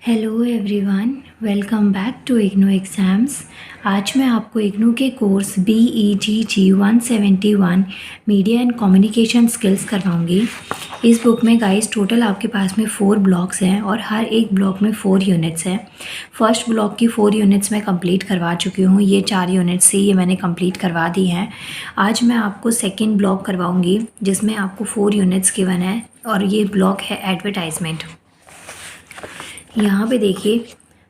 Hello everyone, welcome back to IGNOU exams. आज मैं आपको इग्नू के course BEGG 171 media and communication skills करवाऊंगी। इस बुक में गाइस टोटल आपके पास में 4 ब्लॉक्स हैं और हर एक ब्लॉक में 4 यूनिट्स हैं। फर्स्ट ब्लॉक की 4 यूनिट्स मैं कंप्लीट करवा चुकी हूँ। ये 4 यूनिट्स से ये मैंने कंप्लीट करवा दी हैं। आज मैं आपको सेकेंड ब्लॉक करवाऊँगी जिसमें आपको 4 यूनिट्स गिवन है और ये ब्लॉक है एडवर्टाइजमेंट। यहाँ पे देखिए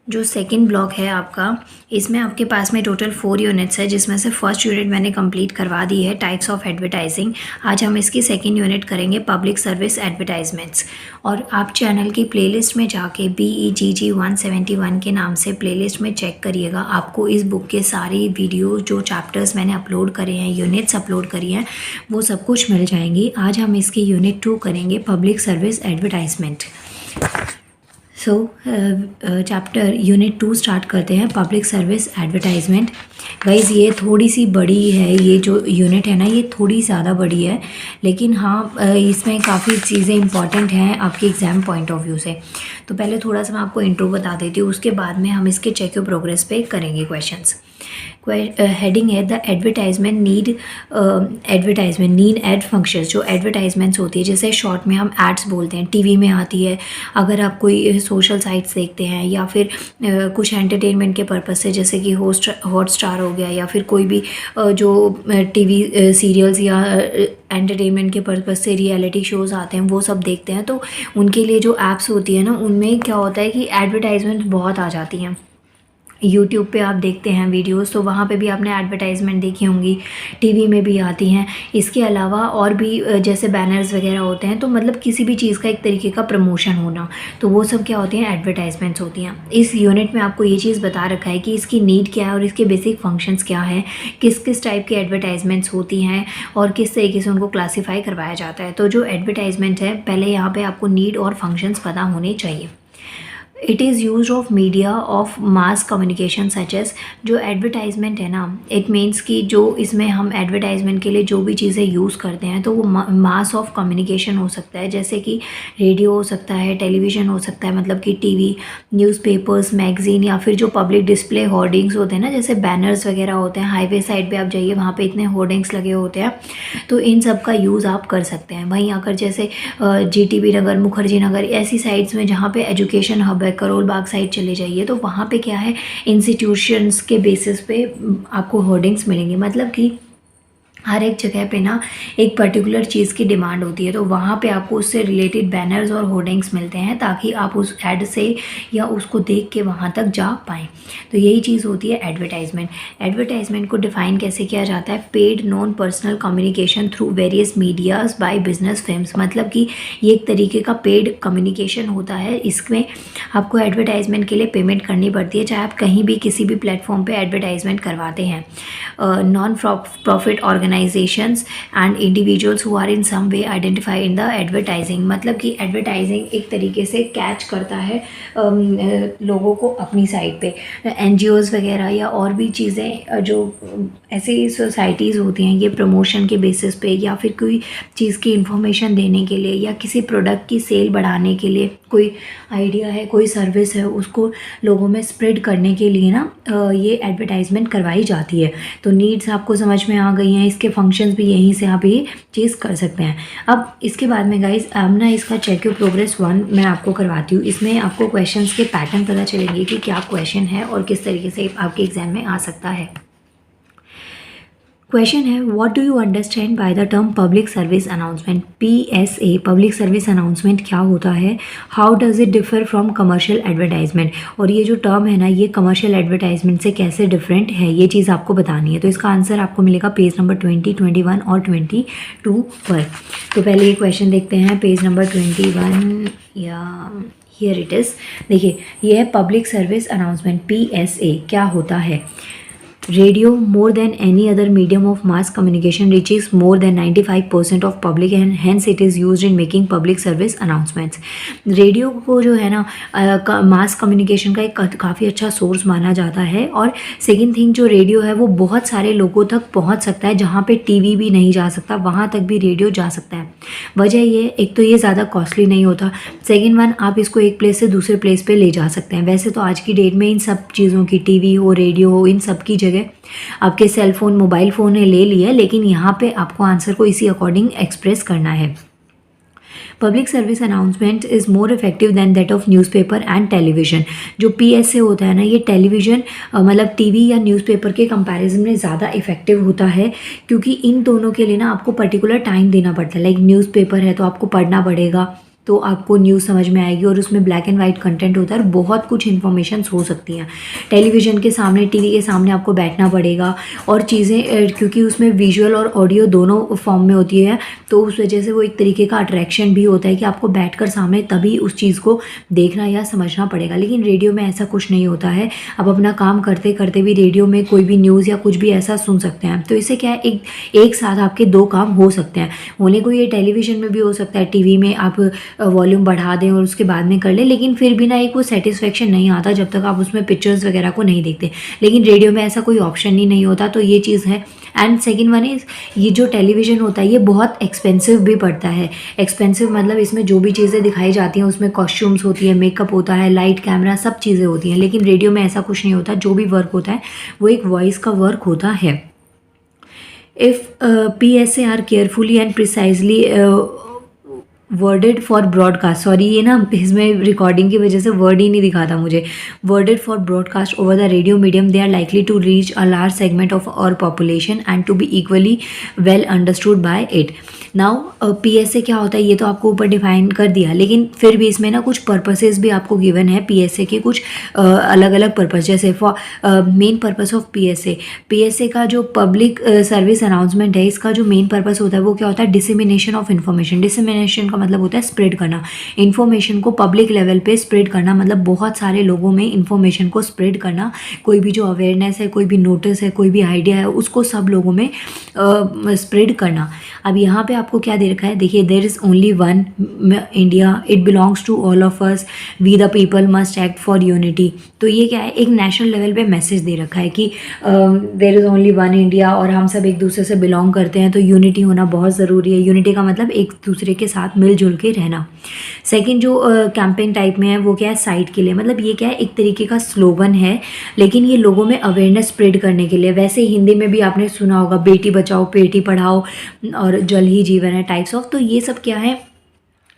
जो सेकंड ब्लॉक है आपका, इसमें आपके पास में टोटल 4 यूनिट्स है जिसमें से फर्स्ट यूनिट मैंने कंप्लीट करवा दी है, टाइप्स ऑफ एडवर्टाइजिंग। आज हम इसकी सेकंड यूनिट करेंगे, पब्लिक सर्विस एडवर्टाइजमेंट्स। और आप चैनल की प्लेलिस्ट में जाके BEGG 171 के नाम से प्लेलिस्ट में चेक करिएगा। आपको इस बुक के सारी वीडियो जो चैप्टर्स मैंने अपलोड करे हैं, यूनिट्स अपलोड करी हैं, वो सब कुछ मिल जाएंगी। आज हम इसकी यूनिट 2 करेंगे, पब्लिक सर्विस एडवर्टाइजमेंट। सो चैप्टर यूनिट 2 स्टार्ट करते हैं, पब्लिक सर्विस एडवर्टाइजमेंट। गाइज ये थोड़ी सी बड़ी है, ये जो यूनिट है ना ये थोड़ी ज़्यादा बड़ी है, लेकिन हाँ इसमें काफ़ी चीज़ें इंपॉर्टेंट हैं आपके एग्ज़ाम पॉइंट ऑफ व्यू से। तो पहले थोड़ा सा मैं आपको इंट्रो बता देती हूँ, उसके बाद में हम इसके चेक योर प्रोग्रेस पे करेंगे क्वेश्चंस। हेडिंग है the advertisement need and functions. जो एडवर्टाइजमेंट्स होती है, जैसे शॉर्ट में हम एड्स बोलते हैं, टीवी में आती है। अगर आप कोई सोशल साइट्स देखते हैं या फिर कुछ एंटरटेनमेंट के पर्पज़ से, जैसे कि हॉटस्टार हो गया, या फिर कोई भी जो टीवी सीरियल्स या एंटरटेनमेंट के पर्पज़ से रियलिटी शोज़ आते हैं, वो सब देखते हैं, तो उनके लिए जो ऐप्स होती है ना, उनमें क्या होता है कि एडवर्टाइजमेंट बहुत आ जाती हैं। यूट्यूब पे आप देखते हैं वीडियोस, तो वहाँ पे भी आपने एडवर्टाइजमेंट देखी होंगी, टीवी में भी आती हैं। इसके अलावा और भी जैसे बैनर्स वगैरह होते हैं, तो मतलब किसी भी चीज़ का एक तरीके का प्रमोशन होना, तो वो सब क्या होती हैं, एडवर्टाइजमेंट्स होती हैं। इस यूनिट में आपको ये चीज़ बता रखा है कि इसकी नीड क्या है और इसके बेसिक फंक्शंस क्या है, किस किस टाइप की एडवर्टाइजमेंट्स होती हैं और किस तरीके से उनको क्लासीफाई करवाया जाता है। तो जो एडवर्टाइजमेंट है, पहले यहाँ पर आपको नीड और फंक्शंस पता होने चाहिए। It is use of media of mass communication such as. जो एडवर्टाइजमेंट है ना, इट मीन्स कि जो इसमें हम एडवर्टाइजमेंट के लिए जो भी चीज़ें यूज़ करते हैं, तो वो मास ऑफ कम्युनिकेशन हो सकता है, जैसे कि रेडियो हो सकता है, टेलीविज़न हो सकता है, मतलब कि टीवी, न्यूज़पेपर्स, मैगज़ीन, या फिर जो पब्लिक डिस्प्ले होर्डिंग्स होते हैं ना, जैसे बैनर्स वगैरह होते हैं। हाईवे साइड पर आप जाइए, वहाँ पर इतने होर्डिंग्स लगे होते हैं, तो इन सब का यूज़ आप कर सकते हैं। वहीं आकर जैसे GTB नगर, मुखर्जी नगर, ऐसी साइड्स में जहाँ पे एजुकेशन हब है, करोल बाग साइड चले जाइए, तो वहाँ पे क्या है, इंस्टीट्यूशंस के बेसिस पे आपको होर्डिंग्स मिलेंगे। मतलब कि हर एक जगह पे ना एक पर्टिकुलर चीज़ की डिमांड होती है, तो वहाँ पे आपको उससे रिलेटेड बैनर्स और होर्डिंग्स मिलते हैं, ताकि आप उस ऐड से या उसको देख के वहाँ तक जा पाएँ। तो यही चीज़ होती है एडवर्टाइजमेंट। एडवर्टाइजमेंट को डिफ़ाइन कैसे किया जाता है, paid non personal communication through various medias by business films. मतलब कि ये एक तरीके का पेड कम्युनिकेशन होता है, इसमें आपको एडवर्टाइजमेंट के लिए पेमेंट करनी पड़ती है, चाहे आप कहीं भी किसी भी प्लेटफॉर्म पर एडवर्टाइजमेंट करवाते हैं। Non profit organisations and individuals who are in some way identify in the advertising. मतलब कि एडवर्टाइजिंग एक तरीके से कैच करता है लोगों को अपनी साइड पे। NGOs वगैरह या और भी चीज़ें, जो ऐसी सोसाइटीज़ होती हैं, ये प्रमोशन के बेसिस पे या फिर कोई चीज़ की इंफॉर्मेशन देने के लिए या किसी प्रोडक्ट की सेल बढ़ाने के लिए, कोई आइडिया है, कोई सर्विस है, उसको लोगों में स्प्रेड करने के लिए ना ये एडवर्टाइजमेंट करवाई जाती है। तो नीड्स आपको समझ में आ गई हैं, इसके फंक्शंस भी यहीं से आप ये चीज़ कर सकते हैं। अब इसके बाद में गाइज अब ना इसका चेक योर प्रोग्रेस 1 मैं आपको करवाती हूँ। इसमें आपको क्वेश्चंस के पैटर्न पता चलेंगे कि क्या क्वेश्चन है और किस तरीके से आपके एग्जाम में आ सकता है। क्वेश्चन है, what do you understand by the term public service announcement. PSA, public service announcement क्या होता है, how does it differ from commercial advertisement. और ये जो टर्म है ना, ये कमर्शियल एडवर्टाइजमेंट से कैसे डिफरेंट है, ये चीज़ आपको बतानी है। तो इसका आंसर आपको मिलेगा पेज नंबर 20, 21 और 22 पर। तो पहले ये क्वेश्चन देखते हैं, पेज नंबर 21 या हियर इट इज़। देखिए ये है पब्लिक सर्विस अनाउंसमेंट, PSA क्या होता है। Radio, more than any other medium of mass communication, reaches more than 95% of public and hence it is used in making public service announcements. Radio को जो है ना मास कम्युनिकेशन का एक काफ़ी अच्छा सोर्स माना जाता है। और सेकंड थिंग, जो रेडियो है वो बहुत सारे लोगों तक पहुंच सकता है, जहां पे टीवी भी नहीं जा सकता वहां तक भी रेडियो जा सकता है। वजह ये, एक तो ये ज़्यादा कॉस्टली नहीं होता, सेकंड वन, आप इसको एक प्लेस से दूसरे प्लेस पे ले जा सकते हैं। वैसे तो आज की डेट में इन सब चीज़ों की, टीवी हो, रेडियो हो, इन सब की जगह आपके सेल फोन, मोबाइल फ़ोन ने ले लिया, लेकिन यहाँ पे आपको आंसर को इसी अकॉर्डिंग एक्सप्रेस करना है। Public service announcement is more effective than that of newspaper and television. जो पीएसए होता है ना, ये टेलीविज़न मतलब टीवी या न्यूज़पेपर के कंपैरिजन में ज़्यादा इफेक्टिव होता है, क्योंकि इन दोनों के लिए ना आपको पर्टिकुलर टाइम देना पड़ता है। लाइक न्यूज़पेपर है तो आपको पढ़ना पड़ेगा, तो आपको न्यूज़ समझ में आएगी, और उसमें ब्लैक एंड वाइट कंटेंट होता है और बहुत कुछ इन्फॉर्मेशंस हो सकती हैं। टेलीविज़न के सामने, टीवी के सामने आपको बैठना पड़ेगा, और चीज़ें क्योंकि उसमें विजुअल और ऑडियो दोनों फॉर्म में होती है, तो उस वजह से वो एक तरीके का अट्रैक्शन भी होता है कि आपको बैठकर सामने तभी उस चीज़ को देखना या समझना पड़ेगा। लेकिन रेडियो में ऐसा कुछ नहीं होता है, आप अपना काम करते करते भी रेडियो में कोई भी न्यूज़ या कुछ भी ऐसा सुन सकते हैं। तो इससे क्या है, एक साथ आपके दो काम हो सकते हैं। होने को ये टेलीविज़न में भी हो सकता है, टीवी में आप वॉल्यूम बढ़ा दें और उसके बाद में कर लें, लेकिन फिर भी ना एक वो सेटिस्फेक्शन नहीं आता जब तक आप उसमें पिक्चर्स वगैरह को नहीं देखते। लेकिन रेडियो में ऐसा कोई ऑप्शन ही नहीं होता, तो ये चीज़ है। एंड सेकंड वन इज़, ये जो टेलीविज़न होता है ये बहुत एक्सपेंसिव भी पड़ता है। एक्सपेंसिव मतलब इसमें जो भी चीज़ें दिखाई जाती हैं उसमें कॉस्ट्यूम्स होती है, मेकअप होता है, लाइट, कैमरा, सब चीज़ें होती हैं। लेकिन रेडियो में ऐसा कुछ नहीं होता, जो भी वर्क होता है वो एक वॉइस का वर्क होता है। If PSA are carefully and precisely worded for broadcast, sorry ये ना इसमें रिकॉर्डिंग की वजह से वर्ड ही नहीं दिखाता मुझे, worded for broadcast over the radio medium, they are likely to reach a large segment of our population and to be equally well understood by it. Now PSA क्या होता है ये तो आपको ऊपर डिफाइन कर दिया, लेकिन फिर भी इसमें ना कुछ पर्पसेस भी आपको गिवन है PSA के, कुछ अलग अलग पर्पस। जैसे for main purpose of PSA का जो पब्लिक सर्विस अनाउंसमेंट है, इसका जो मेन पर्पस होता है वो क्या होता है, डिसेमिनेशन ऑफ इन्फॉर्मेशन। डिसेमिनेशन का मतलब होता है स्प्रेड करना, इन्फॉर्मेशन को पब्लिक लेवल पे स्प्रेड करना, मतलब बहुत सारे लोगों में इन्फॉर्मेशन को स्प्रेड करना। कोई भी जो अवेयरनेस है, कोई भी नोटिस है, कोई भी आइडिया है, उसको सब लोगों में स्प्रेड करना। अब यहाँ पे आपको क्या दे रखा है, देखिए, there is only one India, it belongs to all of us, we the people must act for unity. तो ये क्या है, एक नेशनल लेवल पे मैसेज दे रखा है कि there is only one India और हम सब एक दूसरे से बिलोंग करते हैं, तो यूनिटी होना बहुत ज़रूरी है। यूनिटी का मतलब एक दूसरे के साथ मिलजुल के रहना। सेकंड जो कैंपेन टाइप में है वो क्या है, साइट के लिए, मतलब ये क्या है, एक तरीके का स्लोगन है, लेकिन ये लोगों में अवेयरनेस स्प्रेड करने के लिए। वैसे हिंदी में भी आपने सुना होगा, बेटी बचाओ बेटी पढ़ाओ और जल ही जीवन है, टाइप्स ऑफ। तो ये सब क्या है,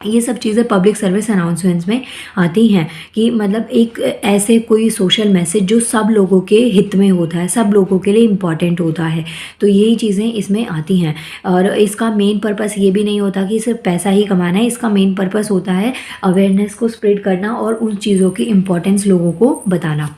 ये सब चीज़ें पब्लिक सर्विस अनाउंसमेंट्स में आती हैं कि मतलब एक ऐसे कोई सोशल मैसेज जो सब लोगों के हित में होता है, सब लोगों के लिए इम्पॉर्टेंट होता है, तो यही चीज़ें इसमें आती हैं। और इसका मेन पर्पस ये भी नहीं होता कि सिर्फ पैसा ही कमाना है, इसका मेन पर्पस होता है अवेयरनेस को स्प्रेड करना और उन चीज़ों की इम्पोर्टेंस लोगों को बताना।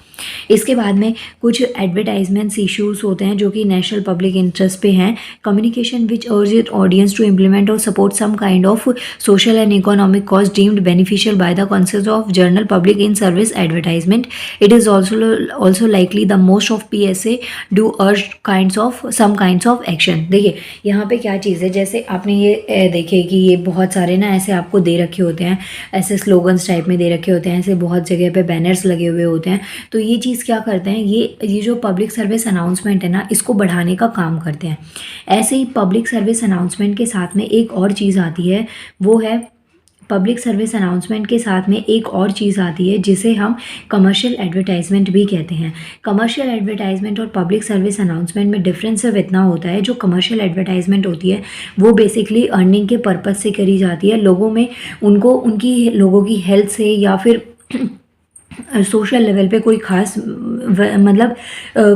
इसके बाद में कुछ एडवर्टाइजमेंट्स इश्यूज होते हैं जो कि नेशनल पब्लिक इंटरेस्ट पे हैं। Communication which urge audience to implement और support some kind of social and economic cause deemed beneficial by the concept of general public in service advertisement. It is also likely the most of PSA do urge some kinds of action. देखिए यहाँ पे क्या चीज़ है, जैसे आपने ये देखे कि ये बहुत सारे ना ऐसे आपको दे रखे होते हैं, ऐसे स्लोगन्स टाइप में दे रखे होते हैं, ऐसे बहुत जगह पे बैनर्स लगे हुए होते हैं। तो ये चीज़ क्या करते हैं, ये जो पब्लिक सर्विस अनाउंसमेंट है ना, इसको बढ़ाने का काम करते हैं। ऐसे ही पब्लिक सर्विस अनाउंसमेंट के साथ में एक और चीज़ आती है, वो है पब्लिक सर्विस अनाउंसमेंट के साथ में एक और चीज़ आती है जिसे हम कमर्शियल एडवर्टाइजमेंट भी कहते हैं। कमर्शियल एडवर्टाइजमेंट और पब्लिक सर्विस अनाउंसमेंट में डिफरेंस सिर्फ इतना होता है, जो कमर्शियल एडवर्टाइजमेंट होती है वो बेसिकली अर्निंग के पर्पज़ से करी जाती है। लोगों में लोगों की हेल्थ से या फिर सोशल लेवल पे कोई खास मतलब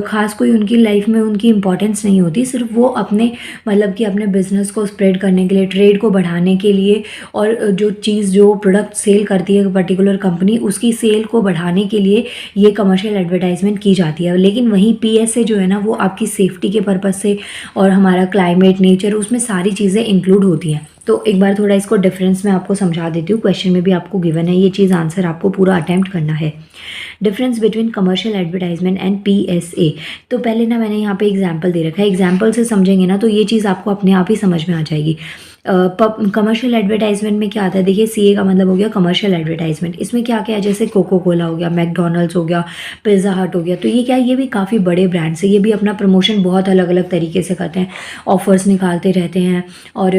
खास कोई उनकी लाइफ में उनकी इम्पोर्टेंस नहीं होती। सिर्फ वो अपने मतलब कि अपने बिजनेस को स्प्रेड करने के लिए, ट्रेड को बढ़ाने के लिए, और जो चीज़ जो प्रोडक्ट सेल करती है पर्टिकुलर कंपनी, उसकी सेल को बढ़ाने के लिए ये कमर्शियल एडवर्टाइजमेंट की जाती है। लेकिन वहीं PSA जो है ना, वो आपकी सेफ्टी के पर्पज़ से और हमारा क्लाइमेट, नेचर, उसमें सारी चीज़ें इंक्लूड होती हैं। तो एक बार थोड़ा इसको डिफरेंस मैं आपको समझा देती हूँ, क्वेश्चन में भी आपको गिवन है ये चीज़, आंसर आपको पूरा अटेम्प्ट करना है। Difference between commercial advertisement and PSA. तो पहले ना मैंने यहाँ पे एग्जांपल दे रखा है, एग्जांपल से समझेंगे ना तो ये चीज़ आपको अपने आप ही समझ में आ जाएगी। कमर्शियल एडवर्टाइजमेंट में क्या आता है, देखिए सीए का मतलब हो गया कमर्शियल एडवर्टाइजमेंट। इसमें क्या क्या है, जैसे कोको कोला हो गया, मैकडोनल्ड्स हो गया, पिज़्ज़ा हट हो गया, तो ये क्या है, ये भी काफ़ी बड़े ब्रांड्स है, ये भी अपना प्रमोशन बहुत अलग अलग तरीके से करते हैं, ऑफर्स निकालते रहते हैं। और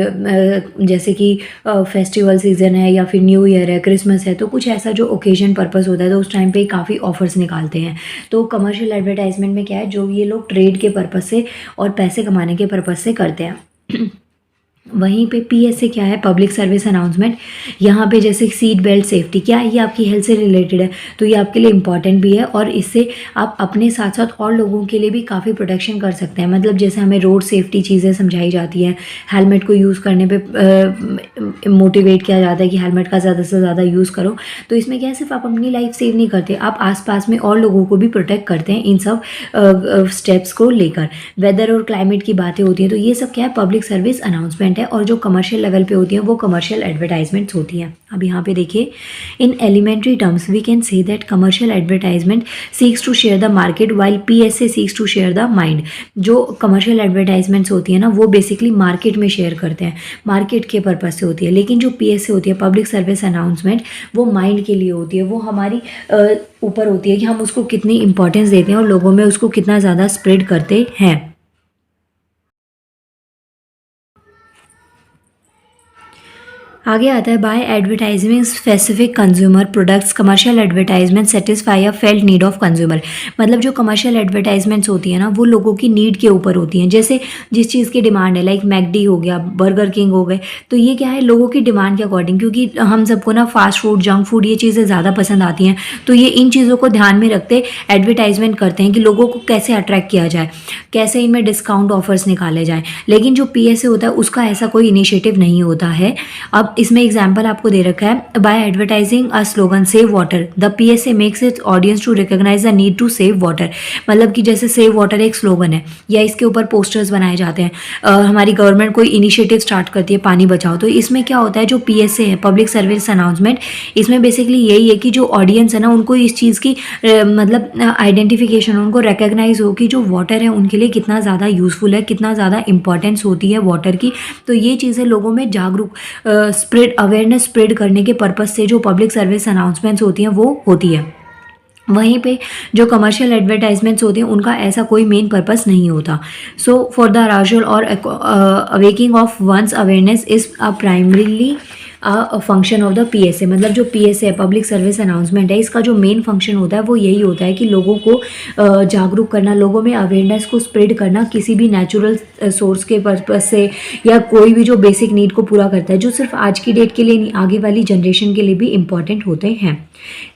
जैसे कि फेस्टिवल सीजन है या फिर न्यू ईयर है, क्रिसमस है, तो कुछ ऐसा जो ओकेजन पर्पस होता है तो उस टाइम पे काफ़ी ऑफर्स निकालते हैं। तो कमर्शियल एडवर्टाइजमेंट में क्या है, जो ये लोग ट्रेड के पर्पस से और पैसे कमाने के पर्पस से करते हैं। वहीं पे पीएसए क्या है, पब्लिक सर्विस अनाउंसमेंट। यहाँ पे जैसे सीट बेल्ट सेफ्टी, क्या है, ये आपकी हेल्थ से रिलेटेड है, तो ये आपके लिए इम्पॉर्टेंट भी है और इससे आप अपने साथ साथ और लोगों के लिए भी काफ़ी प्रोटेक्शन कर सकते हैं। मतलब जैसे हमें रोड सेफ्टी चीज़ें समझाई जाती हैं, हेलमेट को यूज़ करने पे मोटिवेट किया जाता है कि हेलमेट का ज़्यादा से ज़्यादा यूज़ करो। तो इसमें क्या है, सिर्फ आप अपनी लाइफ सेव नहीं करते, आप आसपास में और लोगों को भी प्रोटेक्ट करते हैं इन सब स्टेप्स को लेकर। वेदर और क्लाइमेट की बातें होती हैं, तो ये सब क्या है, पब्लिक सर्विस अनाउंसमेंट है। और जो कमर्शियल लेवल पे होती हैं वो कमर्शियल एडवर्टाइजमेंट्स होती हैं। अब यहाँ पे देखिए, in elementary terms we can say that commercial advertisement seeks to share the market while PSA seeks to share the mind. जो कमर्शियल एडवर्टाइजमेंट्स होती है ना, वो बेसिकली मार्केट में शेयर करते हैं, मार्केट के पर्पज से होती है। लेकिन जो पीएसए होती है, पब्लिक सर्विस अनाउंसमेंट, वो माइंड के लिए होती है, वो हमारी ऊपर होती है कि हम उसको कितनी इंपॉर्टेंस देते हैं और लोगों में उसको कितना ज़्यादा स्प्रेड करते हैं। आगे आता है, by advertising specific consumer products commercial advertisement satisfy a felt need of consumer. मतलब जो कमर्शियल एडवर्टाइजमेंट्स होती है ना, वो लोगों की नीड के ऊपर होती हैं। जैसे जिस चीज़ की डिमांड है, लाइक मैकडी हो गया, बर्गर किंग हो गए, तो ये क्या है, लोगों की डिमांड के अकॉर्डिंग, क्योंकि हम सबको ना फास्ट फूड, जंक फूड, ये चीज़ें ज़्यादा पसंद आती हैं, तो ये इन चीज़ों को ध्यान में रखते एडवर्टाइजमेंट करते हैं कि लोगों को कैसे अट्रैक्ट किया जाए, कैसे इनमें डिस्काउंट ऑफर्स निकाले जाएँ। लेकिन जो पीएसए होता है उसका ऐसा कोई इनिशिएटिव नहीं होता है। अब इसमें एग्जाम्पल आपको दे रखा है, by advertising a slogan save water the PSA makes its audience to recognise the need to save water. मतलब कि जैसे सेव वाटर एक स्लोगन है या इसके ऊपर पोस्टर्स बनाए जाते हैं, हमारी गवर्नमेंट कोई इनिशिएटिव स्टार्ट करती है पानी बचाओ, तो इसमें क्या होता है, जो पीएसए है, पब्लिक सर्विस अनाउंसमेंट, इसमें बेसिकली यही है कि जो ऑडियंस है ना, उनको इस चीज़ की मतलब आइडेंटिफिकेशन, उनको रिकॉग्नाइज हो कि जो वाटर है उनके लिए कितना ज़्यादा यूज़फुल है, कितना ज़्यादा इंपॉर्टेंस होती है वाटर की। तो ये चीज़ें लोगों में जागरूक स्प्रेड अवेयरनेस स्प्रेड करने के पर्पस से जो पब्लिक सर्विस अनाउंसमेंट्स होती हैं वो होती है। वहीं पे जो कमर्शियल एडवर्टाइजमेंट्स होते हैं उनका ऐसा कोई मेन पर्पस नहीं होता। सो फॉर द अराउजल और awakening of one's awareness is a primarily function of the PSA. मतलब जो पीएसए है, पब्लिक सर्विस अनाउंसमेंट है, इसका जो मेन फंक्शन होता है वो यही होता है कि लोगों को जागरूक करना, लोगों में अवेयरनेस को स्प्रेड करना किसी भी नेचुरल सोर्स के पर्पज से, या कोई भी जो बेसिक नीड को पूरा करता है, जो सिर्फ आज की डेट के लिए नहीं, आगे वाली जनरेशन के लिए भी इंपॉर्टेंट होते हैं।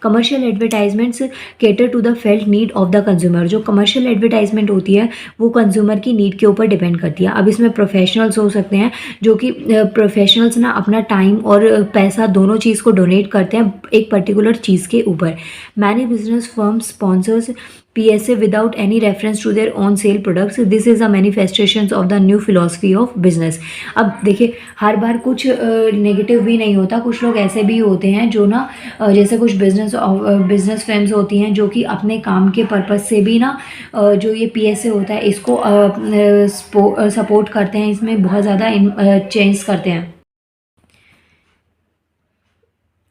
Commercial advertisements cater to the felt need of the consumer. जो कमर्शियल एडवर्टाइजमेंट होती है वो कंज्यूमर की नीड के ऊपर डिपेंड करती है। अब इसमें प्रोफेशनल्स हो सकते हैं, जो कि प्रोफेशनल्स ना अपना टाइम और पैसा दोनों चीज़ को डोनेट करते हैं एक पर्टिकुलर चीज़ के ऊपर। Many business firms sponsors PSA without any reference to their own sale products. This is a manifestation of the new philosophy of business. अब देखिए, हर बार कुछ नेगेटिव भी नहीं होता, कुछ लोग ऐसे भी होते हैं जो ना जैसे कुछ बिजनेस फर्म्स होती हैं जो कि अपने काम के पर्पज़ से भी ना जो ये PSA होता है इसको सपोर्ट करते हैं, इसमें बहुत ज़्यादा चेंज करते हैं।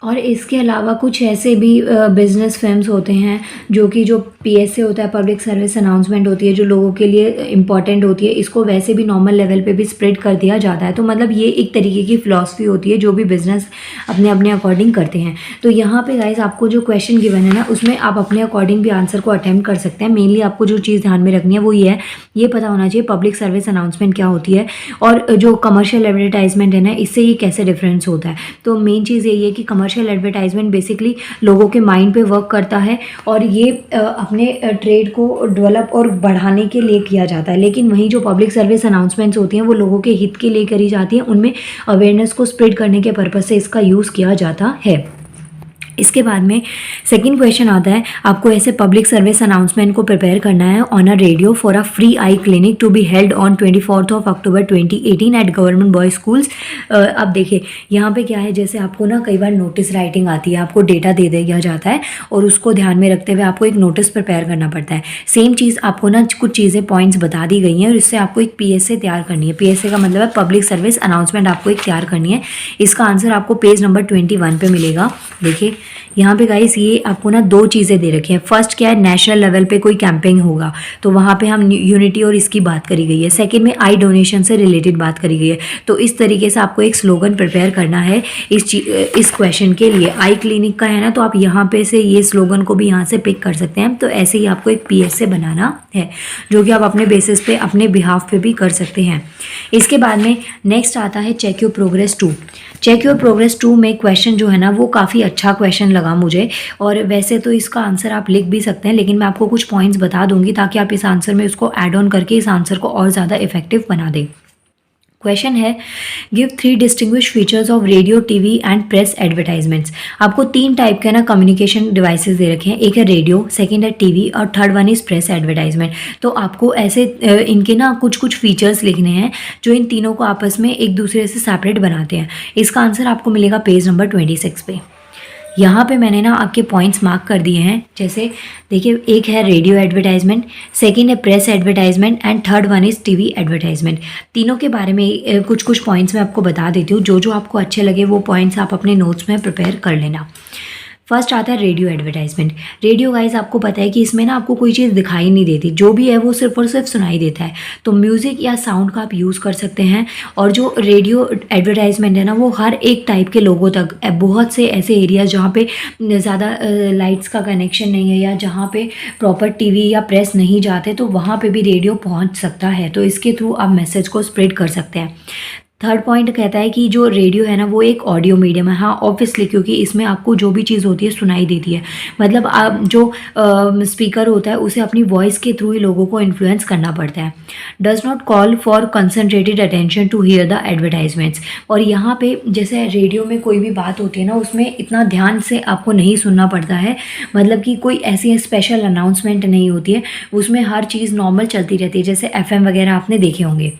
और इसके अलावा कुछ ऐसे भी बिजनेस फर्म्स होते हैं जो कि जो पीएसए होता है, पब्लिक सर्विस अनाउंसमेंट होती है, जो लोगों के लिए इंपॉर्टेंट होती है, इसको वैसे भी नॉर्मल लेवल पे भी स्प्रेड कर दिया जाता है। तो मतलब ये एक तरीके की फ़िलॉसफी होती है जो भी बिजनेस अपने अपने अकॉर्डिंग करते हैं। तो यहाँ पे गाइस आपको जो क्वेश्चन गिवन है ना, उसमें आप अपने अकॉर्डिंग भी आंसर को अटेम्प्ट कर सकते हैं। मेनली आपको जो चीज़ ध्यान में रखनी है वो ये है, ये पता होना चाहिए पब्लिक सर्विस अनाउंसमेंट क्या होती है और जो कमर्शियल एडवर्टाइजमेंट है ना, इससे ये कैसे डिफरेंस होता है। तो मेन चीज़ यही है कि कमर्शियल एडवर्टाइजमेंट बेसिकली लोगों के माइंड पे वर्क करता है और ये अपने ट्रेड को डेवलप और बढ़ाने के लिए किया जाता है। लेकिन वहीं जो पब्लिक सर्विस अनाउंसमेंट्स होती हैं वो लोगों के हित के लिए करी जाती हैं, उनमें अवेयरनेस को स्प्रेड करने के पर्पज़ से इसका यूज़ किया जाता है। इसके बाद में सेकंड क्वेश्चन आता है, आपको ऐसे पब्लिक सर्विस अनाउंसमेंट को प्रिपेयर करना है on a radio for a free eye clinic to be held on 24 October 2018 at government boys schools. अब देखिए यहाँ पे क्या है, जैसे आपको ना कई बार नोटिस राइटिंग आती है, आपको डेटा दे दिया जाता है और उसको ध्यान में रखते हुए आपको एक नोटिस प्रिपेयर करना पड़ता है। सेम चीज़ आपको ना कुछ चीज़ें पॉइंट्स बता दी गई हैं और इससे आपको एक PSA तैयार करनी है। PSA का मतलब है पब्लिक सर्विस अनाउंसमेंट, आपको एक तैयार करनी है। इसका आंसर आपको पेज नंबर 21 पे मिलेगा। देखिए यहाँ पे गाइस ये आपको ना दो चीज़ें दे रखी हैं। फर्स्ट क्या है, नेशनल लेवल पे कोई कैंपेन होगा तो वहाँ पे हम यूनिटी और इसकी बात करी गई है। सेकंड में आई डोनेशन से रिलेटेड बात करी गई है। तो इस तरीके से आपको एक स्लोगन प्रिपेयर करना है इस क्वेश्चन के लिए। आई क्लिनिक का है ना, तो आप यहाँ पे से ये स्लोगन को भी यहाँ से पिक कर सकते हैं। तो ऐसे ही आपको एक PSA बनाना है जो कि आप अपने बेसिस पे अपने बिहाफ पे भी कर सकते हैं। इसके बाद में नेक्स्ट आता है check your progress 2। Check your progress 2 में क्वेश्चन जो है ना वो काफ़ी अच्छा क्वेश्चन लगा मुझे, और वैसे तो इसका आंसर आप लिख भी सकते हैं, लेकिन मैं आपको कुछ पॉइंट्स बता दूंगी ताकि आप इस आंसर में उसको ऐड ऑन करके इस आंसर को और ज़्यादा इफेक्टिव बना दें। क्वेश्चन है, give 3 distinguish features of radio, TV and press advertisements. आपको 3 टाइप के ना कम्युनिकेशन डिवाइसेस दे रखे हैं, एक है रेडियो, सेकंड है TV और third one is press advertisement. तो आपको ऐसे इनके ना कुछ कुछ फीचर्स लिखने हैं जो इन तीनों को आपस में एक दूसरे से सेपरेट बनाते हैं। इसका आंसर आपको मिलेगा पेज नंबर 26 पे। यहाँ पे मैंने ना आपके पॉइंट्स मार्क कर दिए हैं। जैसे देखिए, एक है रेडियो एडवर्टाइजमेंट, सेकंड है press advertisement and third one is TV advertisement. तीनों के बारे में कुछ कुछ पॉइंट्स मैं आपको बता देती हूँ। जो जो आपको अच्छे लगे वो पॉइंट्स आप अपने नोट्स में प्रिपेयर कर लेना। फर्स्ट आता है रेडियो एडवर्टाइजमेंट। रेडियो गाइस आपको पता है कि इसमें ना आपको कोई चीज़ दिखाई नहीं देती, जो भी है वो सिर्फ और सिर्फ सुनाई देता है। तो म्यूज़िक या साउंड का आप यूज़ कर सकते हैं। और जो रेडियो एडवर्टाइजमेंट है ना वो हर एक टाइप के लोगों तक, बहुत से ऐसे एरिया जहाँ पे ज़्यादा लाइट्स का कनेक्शन नहीं है या जहाँ पे प्रॉपर TV या प्रेस नहीं जाते, तो वहाँ पे भी रेडियो पहुँच सकता है। तो इसके थ्रू आप मैसेज को स्प्रेड कर सकते हैं। थर्ड पॉइंट कहता है कि जो रेडियो है ना वो एक ऑडियो मीडियम है। हाँ ऑब्वियसली, क्योंकि इसमें आपको जो भी चीज़ होती है सुनाई देती है। मतलब आप जो स्पीकर होता है उसे अपनी वॉइस के थ्रू ही लोगों को इन्फ्लुएंस करना पड़ता है। Does not call for concentrated attention to hear the advertisements. और यहाँ पे जैसे रेडियो में कोई भी बात होती है ना उसमें इतना ध्यान से आपको नहीं सुनना पड़ता है। मतलब कि कोई ऐसी स्पेशल अनाउंसमेंट नहीं होती है, उसमें हर चीज़ नॉर्मल चलती रहती है, जैसे FM वगैरह आपने देखे होंगे।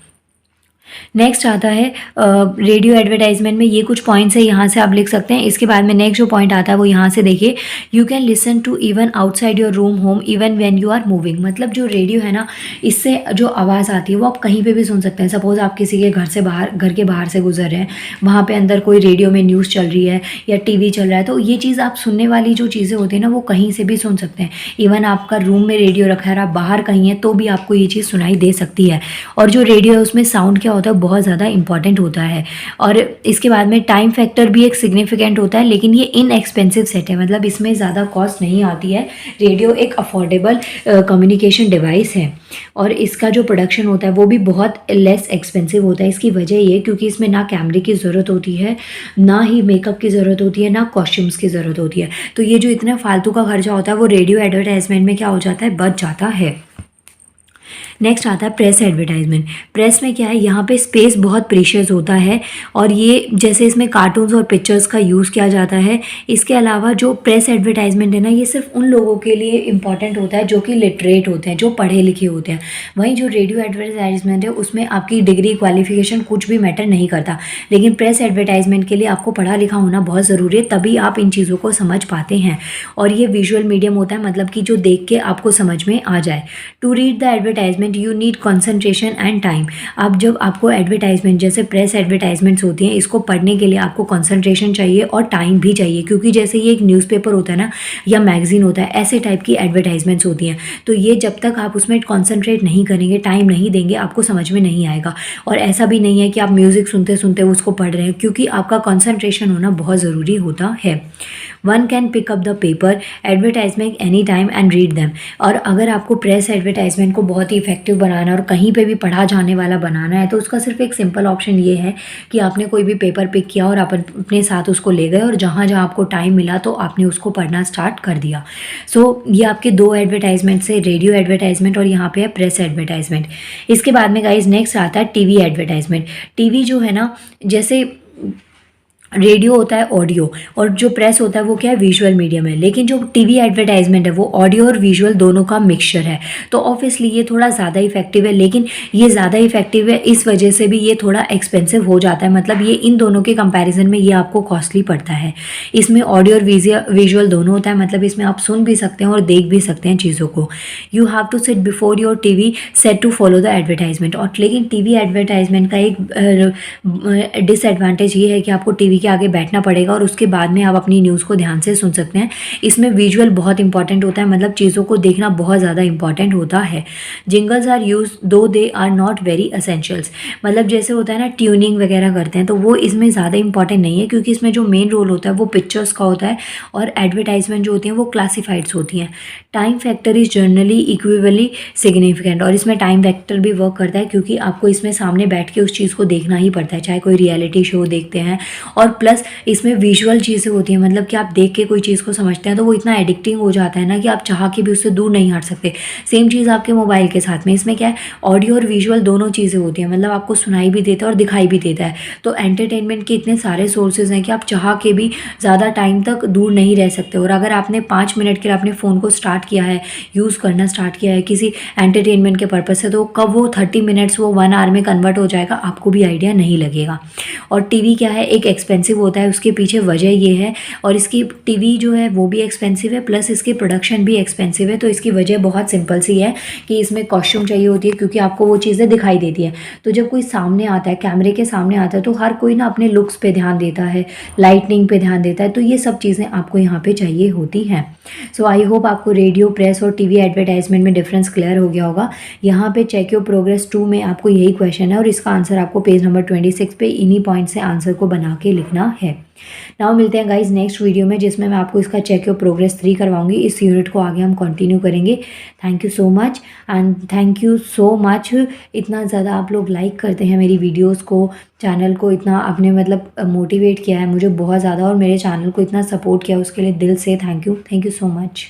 नेक्स्ट आता है रेडियो एडवर्टाइजमेंट में ये कुछ पॉइंट्स है, यहाँ से आप लिख सकते हैं। इसके बाद में नेक्स्ट जो पॉइंट आता है वो यहाँ से देखिए, you can listen to even outside your room home even when you are moving. मतलब जो रेडियो है ना, इससे जो आवाज़ आती है वो आप कहीं पे भी सुन सकते हैं। सपोज आप किसी के घर के बाहर से गुजर रहे हैं, वहाँ पे अंदर कोई रेडियो में न्यूज़ चल रही है या TV चल रहा है, तो ये चीज़ आप सुनने वाली जो चीज़ें होती है ना वो कहीं से भी सुन सकते हैं। इवन आपका रूम में रेडियो रखा है, आप बाहर कहीं हैं तो भी आपको ये चीज़ सुनाई दे सकती है। और जो रेडियो है उसमें साउंड क्या होता है, बहुत ज़्यादा इंपॉर्टेंट होता है। और इसके बाद में टाइम फैक्टर भी एक सिग्निफिकेंट होता है, लेकिन ये इनएक्सपेंसिव सेट है, मतलब इसमें ज़्यादा कॉस्ट नहीं आती है। रेडियो एक अफोर्डेबल कम्युनिकेशन डिवाइस है और इसका जो प्रोडक्शन होता है वो भी बहुत लेस एक्सपेंसिव होता है। इसकी वजह ये क्योंकि इसमें ना कैमरे की ज़रूरत होती है, ना ही मेकअप की ज़रूरत होती है, ना कॉस्ट्यूम्स की ज़रूरत होती है। तो ये जो इतना फालतू का खर्चा होता है वो रेडियो एडवर्टाइजमेंट में क्या हो जाता है, बच जाता है। नेक्स्ट आता है प्रेस एडवर्टाइजमेंट। प्रेस में क्या है, यहाँ पे स्पेस बहुत प्रीशियस होता है और ये जैसे इसमें कार्टून्स और पिक्चर्स का यूज़ किया जाता है। इसके अलावा जो प्रेस एडवर्टाइजमेंट है ना ये सिर्फ उन लोगों के लिए इंपॉर्टेंट होता है जो कि लिटरेट होते हैं, जो पढ़े लिखे होते हैं। वहीं जो रेडियो एडवर्टाइजमेंट है उसमें आपकी डिग्री क्वालिफिकेशन कुछ भी मैटर नहीं करता, लेकिन प्रेस एडवर्टाइजमेंट के लिए आपको पढ़ा लिखा होना बहुत ज़रूरी है, तभी आप इन चीज़ों को समझ पाते हैं। और ये विजुअल मीडियम होता है, मतलब कि जो देख के आपको समझ में आ जाए। To read the advertisement you need concentration and time. अब जब आपको एडवर्टाइजमेंट जैसे प्रेस एडवर्टाइजमेंट्स होती हैं, इसको पढ़ने के लिए आपको कंसंट्रेशन चाहिए और टाइम भी चाहिए, क्योंकि जैसे ये एक न्यूज़पेपर होता है ना या मैगजीन होता है, ऐसे टाइप की एडवर्टाइजमेंट्स होती हैं। तो ये जब तक आप उसमें कंसंट्रेट नहीं करेंगे, टाइम नहीं देंगे, आपको समझ में नहीं आएगा। और ऐसा भी नहीं है कि आप म्यूज़िक सुनते सुनते उसको पढ़ रहे हैं, क्योंकि आपका कंसंट्रेशन होना बहुत ज़रूरी होता है। One can pick up the paper advertisement any time and read them. और अगर आपको प्रेस एडवर्टाइजमेंट को बहुत ही इफेक्टिव बनाना है और कहीं पे भी पढ़ा जाने वाला बनाना है, तो उसका सिर्फ एक सिंपल ऑप्शन ये है कि आपने कोई भी पेपर पिक किया और आप अपने साथ उसको ले गए और जहाँ जहाँ आपको टाइम मिला तो आपने उसको पढ़ना स्टार्ट कर दिया। सो ये आपके दो एडवर्टाइजमेंट से, रेडियो एडवर्टाइजमेंट और यहाँ पे है प्रेस एडवर्टाइजमेंट। इसके बाद में गाइज नेक्स्ट आता है TV एडवर्टाइजमेंट। TV जो है ना, जैसे रेडियो होता है ऑडियो, और जो प्रेस होता है वो क्या है, विजुअल मीडियम है। लेकिन जो टीवी एडवर्टाइजमेंट है वो ऑडियो और विजुअल दोनों का मिक्सचर है। तो ऑब्वियसली ये थोड़ा ज़्यादा इफेक्टिव है, लेकिन ये ज़्यादा इफेक्टिव है इस वजह से भी ये थोड़ा एक्सपेंसिव हो जाता है। मतलब ये इन दोनों के कंपैरिजन में ये आपको कॉस्टली पड़ता है। इसमें ऑडियो और विजुअल दोनों होता है, मतलब इसमें आप सुन भी सकते हैं और देख भी सकते हैं चीज़ों को। You have to sit before your TV set to follow the advertisement. और लेकिन टीवी एडवर्टाइजमेंट का एक डिसएडवांटेज ये है कि आपको टीवी के आगे बैठना पड़ेगा और उसके बाद में आप अपनी न्यूज़ को ध्यान से सुन सकते हैं। इसमें विजुअल बहुत इंपॉर्टेंट होता है, मतलब चीज़ों को देखना बहुत ज़्यादा इंपॉर्टेंट होता है। Jingles are use though they are not very essentials. मतलब जैसे होता है ना, ट्यूनिंग वगैरह करते हैं तो वो इसमें ज़्यादा इंपॉर्टेंट नहीं है, क्योंकि इसमें जो मेन रोल होता है वो पिक्चर्स का होता है और एडवर्टाइजमेंट जो होती हैं वो क्लासिफाइड्स होती हैं। Time factor is generally equally significant. और इसमें टाइम फैक्टर भी वर्क करता है, क्योंकि आपको इसमें सामने बैठ के उस चीज़ को देखना ही पड़ता है, चाहे कोई रियलिटी शो देखते हैं। और प्लस इसमें विजुअल चीज़ें होती हैं, मतलब कि आप देख के कोई चीज़ को समझते हैं तो वो इतना एडिक्टिंग हो जाता है ना कि आप चाह के भी उससे दूर नहीं हट सकते। सेम चीज़ आपके मोबाइल के साथ में, इसमें क्या है, ऑडियो और विजुअल दोनों चीज़ें होती हैं, मतलब आपको सुनाई भी देता है और दिखाई भी देता है। तो एंटरटेनमेंट के इतने सारे सोर्सेज हैं कि आप चाह के भी ज़्यादा टाइम तक दूर नहीं रह सकते। और अगर आपने 5 मिनट के लिए अपने फ़ोन को स्टार्ट किया है, यूज़ करना स्टार्ट किया है किसी एंटरटेनमेंट के पर्पज़ से, तो कब वो 30 मिनट्स वो 1 आवर में कन्वर्ट हो जाएगा आपको भी आइडिया नहीं लगेगा। और टीवी क्या है, एक एक्सपेंसिव होता है, उसके पीछे वजह ये है। और इसकी टीवी जो है वो भी एक्सपेंसिव है, प्लस इसकी प्रोडक्शन भी एक्सपेंसिव है। तो इसकी वजह बहुत सिंपल सी है कि इसमें कॉस्ट्यूम चाहिए होती है, क्योंकि आपको वो चीज़ें दिखाई देती है। तो जब कोई सामने आता है, कैमरे के सामने आता है, तो हर कोई ना अपने लुक्स पे ध्यान देता है, लाइटनिंग पे ध्यान देता है। तो ये सब चीज़ें आपको यहाँ पे चाहिए होती हैं। सो आई होप आपको रेडियो, प्रेस और टीवी एडवर्टाइजमेंट में डिफरेंस क्लियर हो गया होगा। यहाँ पे चेक योर प्रोग्रेस 2 में आपको यही क्वेश्चन है और इसका आंसर आपको पेज नंबर 26 पे इन्हीं पॉइंट से आंसर को बना के लिखना है। नाउ मिलते हैं गाइज नेक्स्ट वीडियो में, जिसमें मैं आपको इसका चेक योर प्रोग्रेस 3 करवाऊंगी। इस यूनिट को आगे हम कंटिन्यू करेंगे। Thank you so much and thank you so much. इतना ज़्यादा आप लोग लाइक करते हैं मेरी वीडियोस को, चैनल को इतना आपने मतलब मोटिवेट किया है मुझे बहुत ज़्यादा, और मेरे चैनल को इतना सपोर्ट किया उसके लिए दिल से थैंक यू सो मच।